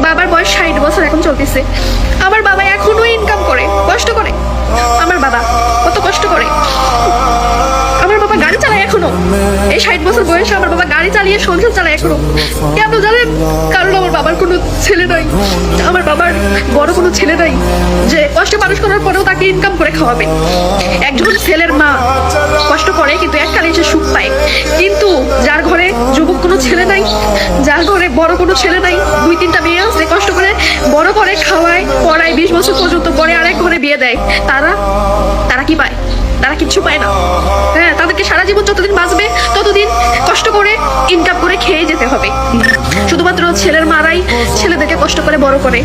বাবার বয়স 60 বছর এখন চলতেছে। আমার বাবা এখনো ইনকাম করে, কষ্ট করে। আমার বাবা কত কষ্ট করে। আমার বাবা গাড়ি চালায় এখনো, এই 60 বছর বয়সে আমার বাবা গাড়ি চালিয়ে সংসার চালায় এখনো। কেন জানেন? কারণ আমার বাবার কোনো ছেলে নাই, আমার বাবার বড় কোনো ছেলে নাই যে কষ্টে মানুষ করার পরেও তাকে ইনকাম করে খাওয়াবে। একজন ছেলের মা কষ্ট করে কিন্তু এককালে এসে সুখ পায়, কিন্তু যার ঘরে যুবক কোনো ছেলে নাই, যার ঘরে বড় কোনো ছেলে নাই, 2-3টা মেয়ে আছে, কষ্ট করে বড় করে খাওয়ায় পড়ায় 20 বছর পর্যন্ত, পরে আরেক ঘরে বিয়ে দেয়, তারা কি পায়? তারা কিচ্ছু পায় না। হ্যাঁ, তাদেরকে সারা জীবন যতদিন বাঁচবে ততদিন কষ্ট করে ইনকাম করে খেয়ে যেতে হবে। শুধুমাত্র ছেলের মারাই ছেলেদেরকে কষ্ট করে বড় করে,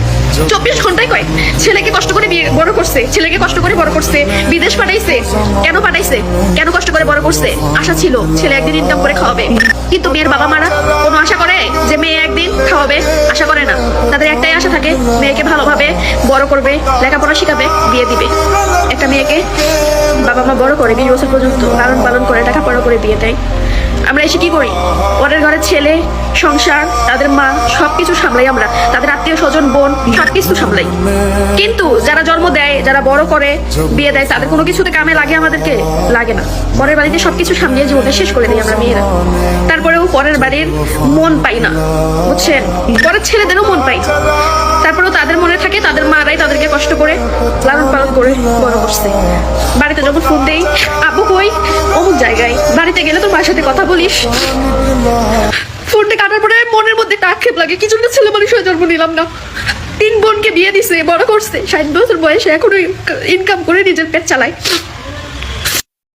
24 ঘন্টায় কয় ছেলেকে কষ্ট করে বিয়ে বড় করছে, ছেলেকে কষ্ট করে বড় করছে, বিদেশ পাঠাইছে। কেন পাঠাইছে? কেন কষ্ট করে বড় করছে? আশা ছিল ছেলে একদিন ইনকাম করে খাওয়াবে। কিন্তু মেয়ের বাবা মারা কোনো আশা করে যে মেয়ে একদিন খাওয়াবে? আশা করে না। তাদের একটাই আশা থাকে, মেয়েকে ভালোভাবে বড় করবে, লেখাপড়া শিখাবে, বিয়ে দিবে। একটা মেয়েকে বাবা মা বড় করে 20 বছর পর্যন্ত লালন পালন করে, টাকা পড়া করে বিয়ে দেয়। আমরা এসে কি করি? পরের ঘরের ছেলে, সংসার, তাদের মা সবকিছু সামলাই, আমরা তাদের আত্মীয় স্বজন, বোন সবকিছু সামলাই। কিন্তু যারা জন্ম দেয়, যারা বড় করে বিয়ে দেয়, তাদের কোনো কিছুতে কামে লাগে? আমাদেরকে লাগে না। পরের বাড়িতে সবকিছু সামলিয়ে জীবনটা শেষ করে দিই আমরা মেয়েরা। তারপরেও পরের বাড়ির মন পাই না, বুঝছেন? পরের ছেলেদেরও মন পাই। তারপরেও তাদের মনে থাকে তাদের মারাই তাদেরকে কষ্ট করে লালন পালন করে বড় করছে। বাড়িতে যখন ফোন দেই, আব্বু কই? অমুক জায়গায়। বাড়িতে গেলে তোর মার সাথে কথা বলিস। ফোনটা কাটার পরে মনের মধ্যে একটা আক্ষেপ লাগে, কি জন্য ছেলে মানুষ হয়ে জন্ম নিলাম না। 3 বোনকে বিয়ে দিছে, বড় করছে, 60 বছর বয়সে এখনো ইনকাম করে নিজের পেট চালায়।